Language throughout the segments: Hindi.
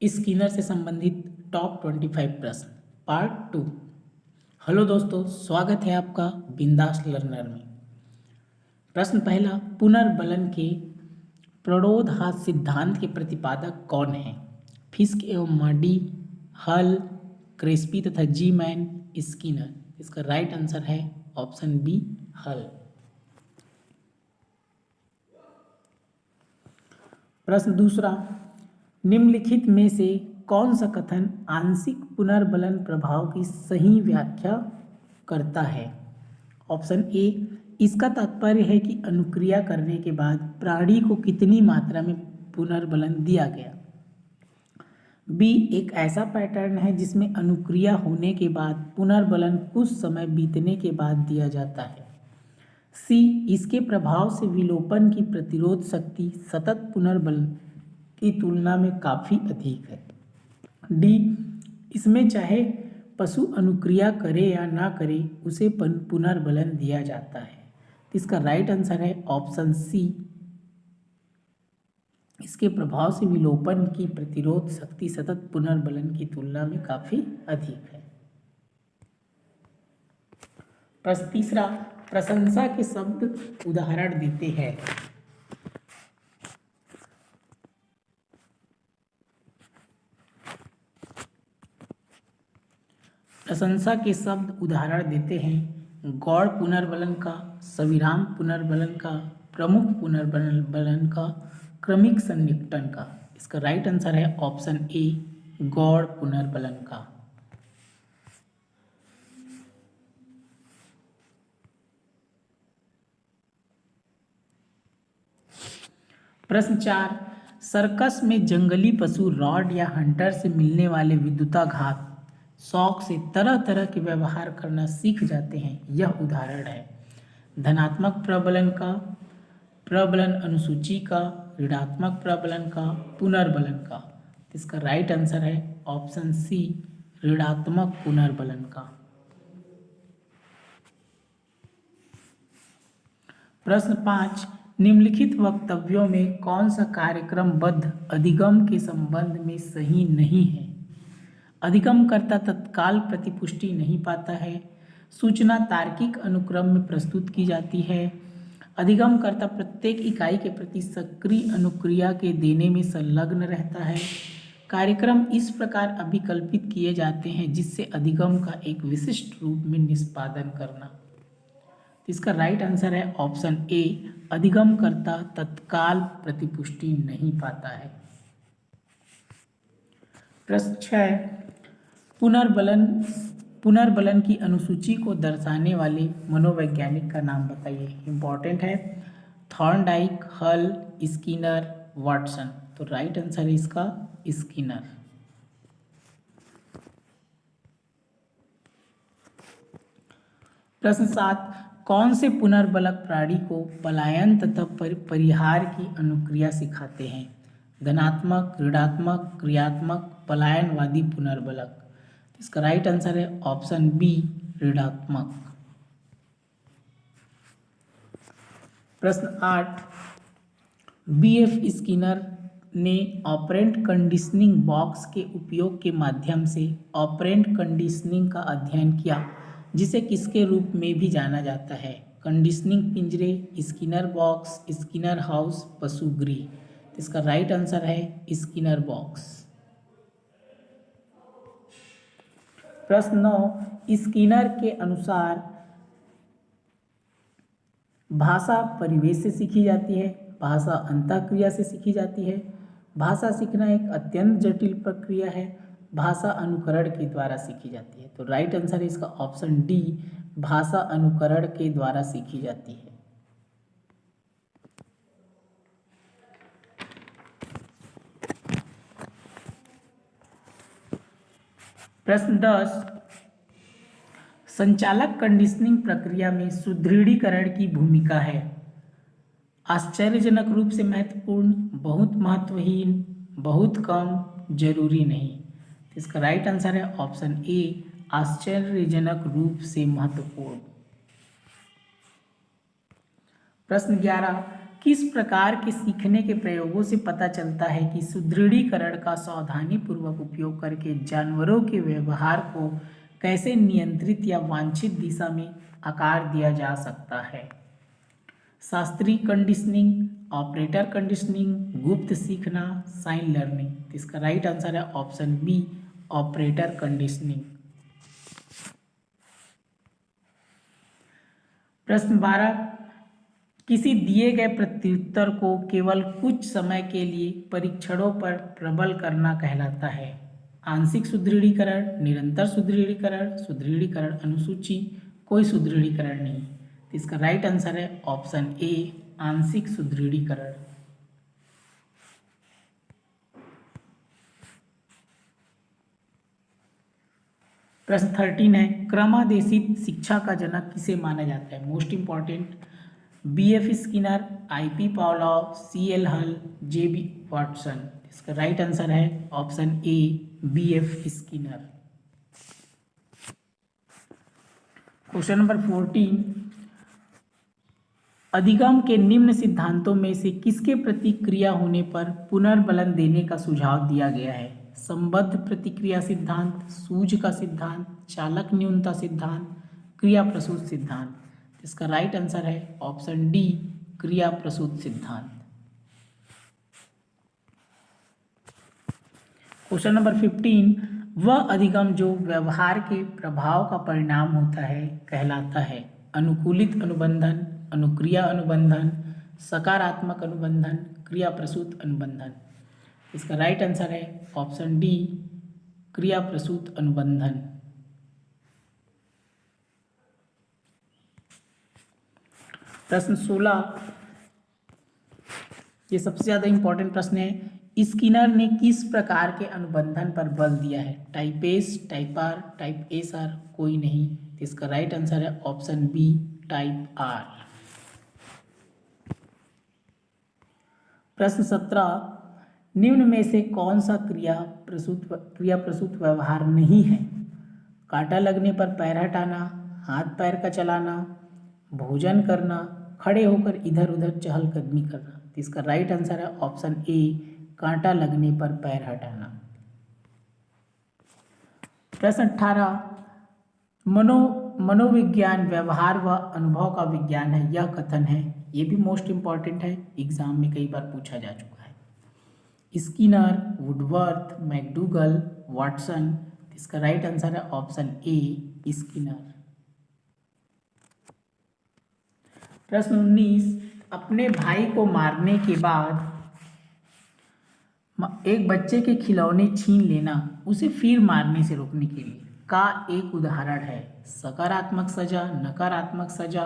स्किनर से संबंधित टॉप 25 प्रश्न पार्ट 2। हेलो दोस्तों, स्वागत है आपका बिंदास लर्नर में। प्रश्न पहला, पुनर्बलन के प्रणोदहास सिद्धांत के प्रतिपादक कौन हैं? फिस्क एवं मर्डी, हल, क्रेस्पी तथा जी मैन, स्किनर। इसका राइट आंसर है ऑप्शन बी, हल। प्रश्न दूसरा, निम्नलिखित में से कौन सा कथन आंशिक पुनर्बलन प्रभाव की सही व्याख्या करता है? ऑप्शन ए, इसका तात्पर्य है कि अनुक्रिया करने के बाद प्राणी को कितनी मात्रा में पुनर्बलन दिया गया। बी, एक ऐसा पैटर्न है जिसमें अनुक्रिया होने के बाद पुनर्बलन कुछ समय बीतने के बाद दिया जाता है। सी, इसके प्रभाव से विलोपन की प्रतिरोध शक्ति सतत पुनर्बलन की तुलना में काफ़ी अधिक है। डी, इसमें चाहे पशु अनुक्रिया करे या ना करे उसे पुनर्बलन दिया जाता है। इसका राइट आंसर है ऑप्शन सी, इसके प्रभाव से विलोपन की प्रतिरोध शक्ति सतत पुनर्बलन की तुलना में काफ़ी अधिक है। प्रश्न तीसरा, प्रशंसा के शब्द उदाहरण देते हैं। प्रशंसा के शब्द उदाहरण देते हैं गौड़ पुनर्बलन का, सविराम पुनर्बलन का, प्रमुख पुनर्बलन का, क्रमिक सन्निकटन का। इसका राइट आंसर है ऑप्शन ए, गौड़ पुनर्बलन का। प्रश्न 4, सर्कस में जंगली पशु रॉड या हंटर से मिलने वाले विद्युताघात शौक से तरह तरह के व्यवहार करना सीख जाते हैं। यह उदाहरण है धनात्मक प्रबलन का, प्रबलन अनुसूची का, ऋणात्मक प्रबलन का, पुनर्बलन का। इसका राइट आंसर है ऑप्शन सी, ऋणात्मक पुनर्बलन का। प्रश्न 5, निम्नलिखित वक्तव्यों में कौन सा कार्यक्रमबद्ध अधिगम के संबंध में सही नहीं है? अधिगमकर्ता तत्काल प्रतिपुष्टि नहीं पाता है, सूचना तार्किक अनुक्रम में प्रस्तुत की जाती है, अधिगमकर्ता प्रत्येक इकाई के प्रति सक्रिय अनुक्रिया के देने में संलग्न रहता है, कार्यक्रम इस प्रकार अभिकल्पित किए जाते हैं जिससे अधिगम का एक विशिष्ट रूप में निष्पादन करना। इसका राइट आंसर है ऑप्शन ए, अधिगमकर्ता तत्काल प्रतिपुष्टि नहीं पाता है। प्रश्न 6, पुनर्बलन की अनुसूची को दर्शाने वाले मनोवैज्ञानिक का नाम बताइए। इंपॉर्टेंट है, थॉर्नडाइक, हल, स्किनर, वाटसन। तो राइट आंसर है इसका स्किनर। प्रश्न 7, कौन से पुनर्बलक प्राणी को पलायन तथा परिहार की अनुक्रिया सिखाते हैं? धनात्मक, ऋणात्मक, क्रियात्मक, पलायनवादी पुनर्बलक। इसका राइट आंसर है ऑप्शन बी, ऋणात्मक। प्रश्न 8, बीएफ स्किनर ने ऑपरेंट कंडीशनिंग बॉक्स के उपयोग के माध्यम से ऑपरेंट कंडीशनिंग का अध्ययन किया जिसे किसके रूप में भी जाना जाता है? कंडीशनिंग पिंजरे, स्किनर बॉक्स, स्किनर हाउस, पशुगृह। इसका राइट आंसर है स्किनर बॉक्स। प्रश्न 9, स्किनर के अनुसार भाषा परिवेश से सीखी जाती है, भाषा अंतःक्रिया से सीखी जाती है, भाषा सीखना एक अत्यंत जटिल प्रक्रिया है, भाषा अनुकरण के द्वारा सीखी जाती है। तो राइट आंसर है इसका ऑप्शन डी, भाषा अनुकरण के द्वारा सीखी जाती है। प्रश्न 10, संचालक कंडीशनिंग प्रक्रिया में सुदृढ़ीकरण की भूमिका है आश्चर्यजनक रूप से महत्वपूर्ण, बहुत महत्वहीन, बहुत कम, जरूरी नहीं। इसका राइट आंसर है ऑप्शन ए, आश्चर्यजनक रूप से महत्वपूर्ण। प्रश्न 11, किस प्रकार के सीखने के प्रयोगों से पता चलता है कि सुदृढ़ीकरण का सावधानीपूर्वक उपयोग करके जानवरों के व्यवहार को कैसे नियंत्रित या वांछित दिशा में आकार दिया जा सकता है? शास्त्रीय कंडीशनिंग, ऑपरेटर कंडीशनिंग, गुप्त सीखना, साइन लर्निंग। इसका राइट आंसर है ऑप्शन बी, ऑपरेटर कंडीशनिंग। प्रश्न 12, किसी दिए गए प्रत्युत्तर को केवल कुछ समय के लिए परीक्षणों पर प्रबल करना कहलाता है? आंशिक सुदृढ़ीकरण, निरंतर सुदृढ़ीकरण, सुदृढ़ीकरण अनुसूची, कोई सुदृढ़ीकरण नहीं। तो इसका राइट आंसर है ऑप्शन ए, आंशिक सुदृढ़ीकरण। प्रश्न 13 है, क्रमादेशित शिक्षा का जनक किसे माना जाता है? Most important, BF Skinner, IP Pavlov, CL हल, JB वाटसन। इसका राइट आंसर है option A, BF Skinner. Question number 14, अधिगम के निम्न सिद्धांतों में से किसके प्रति क्रिया होने पर पुनर्बलन देने का सुझाव दिया गया है? संबद्ध प्रतिक्रिया सिद्धांत, सूझ का सिद्धांत, चालक न्यूनता सिद्धांत, क्रिया प्रसूत सिद्धांत। इसका राइट आंसर है ऑप्शन डी, क्रिया प्रसूत सिद्धांत। क्वेश्चन नंबर 15, वह अधिगम जो व्यवहार के प्रभाव का परिणाम होता है कहलाता है? अनुकूलित अनुबंधन, अनुक्रिया अनुबंधन, सकारात्मक अनुबंधन, क्रिया प्रसूत अनुबंधन। इसका राइट आंसर है ऑप्शन डी, क्रिया प्रसूत अनुबंधन। प्रश्न 16, ये सबसे ज्यादा इंपॉर्टेंट प्रश्न है, स्किनर ने किस प्रकार के अनुबंधन पर बल दिया है? Type S, type R, type S R, कोई नहीं। इसका राइट आंसर है ऑप्शन बी, टाइप आर। प्रश्न 17, निम्न में से कौन सा क्रिया प्रसूत व्यवहार नहीं है? कांटा लगने पर पैर हटाना, हाथ पैर का चलाना, भोजन करना, खड़े होकर इधर उधर चहलकदमी करना। इसका राइट आंसर है ऑप्शन ए, कांटा लगने पर पैर हटाना। प्रश्न 18, मनोविज्ञान व्यवहार व अनुभव का विज्ञान है, यह कथन है? ये भी मोस्ट इंपॉर्टेंट है, एग्जाम में कई बार पूछा जा चुका है। Skinner, Woodworth, McDougall, Watson. इसका राइट आंसर है ऑप्शन ए, स्किनर। प्रश्न 19, अपने भाई को मारने के बाद एक बच्चे के खिलौने छीन लेना उसे फिर मारने से रोकने के लिए का एक उदाहरण है? सकारात्मक सजा, नकारात्मक सजा,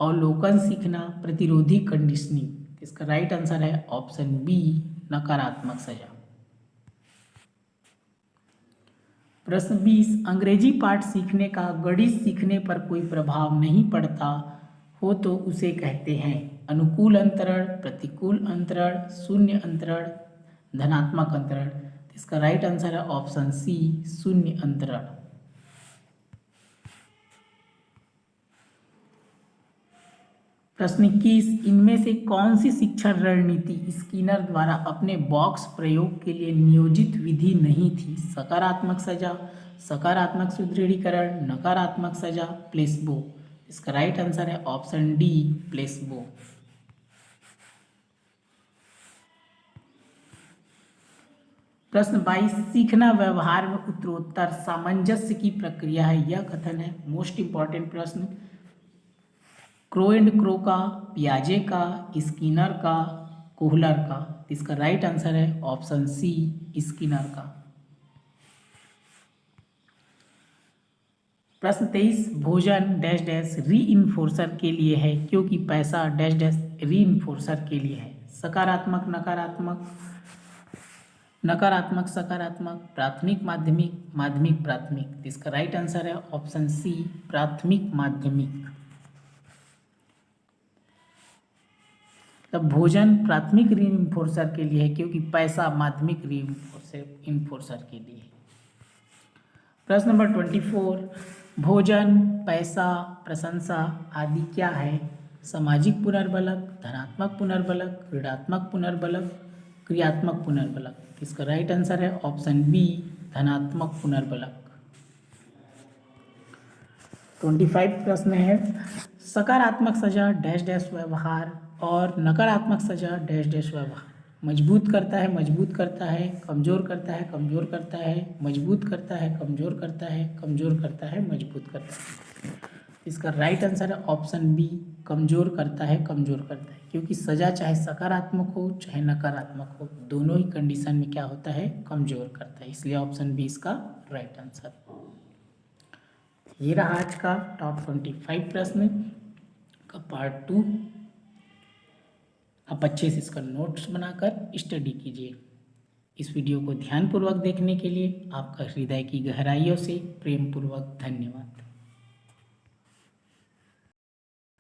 अवलोकन सीखना, प्रतिरोधी कंडीशनिंग। इसका राइट आंसर है ऑप्शन बी, नकारात्मक सजा। प्रश्न 20, अंग्रेजी पाठ सीखने का गणित सीखने पर कोई प्रभाव नहीं पड़ता हो तो उसे कहते हैं? अनुकूल अंतरण, प्रतिकूल अंतरण, शून्य अंतरण, धनात्मक अंतरण। इसका राइट आंसर है ऑप्शन सी, शून्य अंतरण। प्रश्न 21, इनमें से कौन सी शिक्षण रणनीति स्किनर द्वारा अपने बॉक्स प्रयोग के लिए नियोजित विधि नहीं थी? सकारात्मक सजा, सकारात्मक सुदृढ़ीकरण, नकारात्मक सजा, प्लेसबो। इसका राइट आंसर है ऑप्शन डी, प्लेसबो। प्रश्न 22, सीखना व्यवहार में उत्तरोत्तर सामंजस्य की प्रक्रिया है, यह कथन है? मोस्ट इंपॉर्टेंट प्रश्न, क्रो एंड क्रो का, पियाजे का, स्किनर का, कोहलर का। इसका राइट आंसर है ऑप्शन सी, स्किनर का। प्रश्न 23, भोजन डैश डैश रीइंफोर्सर के लिए है क्योंकि पैसा डैश डैश रीइंफोर्सर के लिए है? सकारात्मक, नकारात्मक, नकारात्मक सकारात्मक, प्राथमिक माध्यमिक, माध्यमिक प्राथमिक। इसका राइट आंसर है ऑप्शन सी, प्राथमिक माध्यमिक। तब भोजन प्राथमिक रीइंफोर्सर के लिए है क्योंकि पैसा माध्यमिक रीइंफोर्सर के लिए है। प्रश्न नंबर 24, भोजन, पैसा, प्रशंसा आदि क्या है? सामाजिक पुनर्बलक, धनात्मक पुनर्बलक, ऋणात्मक पुनर्बलक, क्रियात्मक पुनर्बलक। इसका राइट आंसर है ऑप्शन बी, धनात्मक पुनर्बलक। 25 प्रश्न है, सकारात्मक सजा डैश डैश व्यवहार और नकारात्मक सजा डैश डैश व्यवहार मजबूत करता है, मजबूत करता है, कमजोर करता है, कमजोर करता है, मजबूत करता है, कमजोर करता है, कमजोर करता है, मजबूत करता है। इसका राइट आंसर है ऑप्शन बी, कमजोर करता है, कमजोर करता है। क्योंकि सजा चाहे सकारात्मक हो चाहे नकारात्मक हो, दोनों ही कंडीशन में क्या होता है, कमजोर करता है। इसलिए ऑप्शन बी इसका राइट आंसर। ये रहा आज का टॉप 25 प्रश्न का पार्ट 2। आप अच्छे से इसका नोट्स बनाकर स्टडी कीजिए। इस वीडियो को ध्यानपूर्वक देखने के लिए आपका हृदय की गहराइयों से प्रेमपूर्वक धन्यवाद।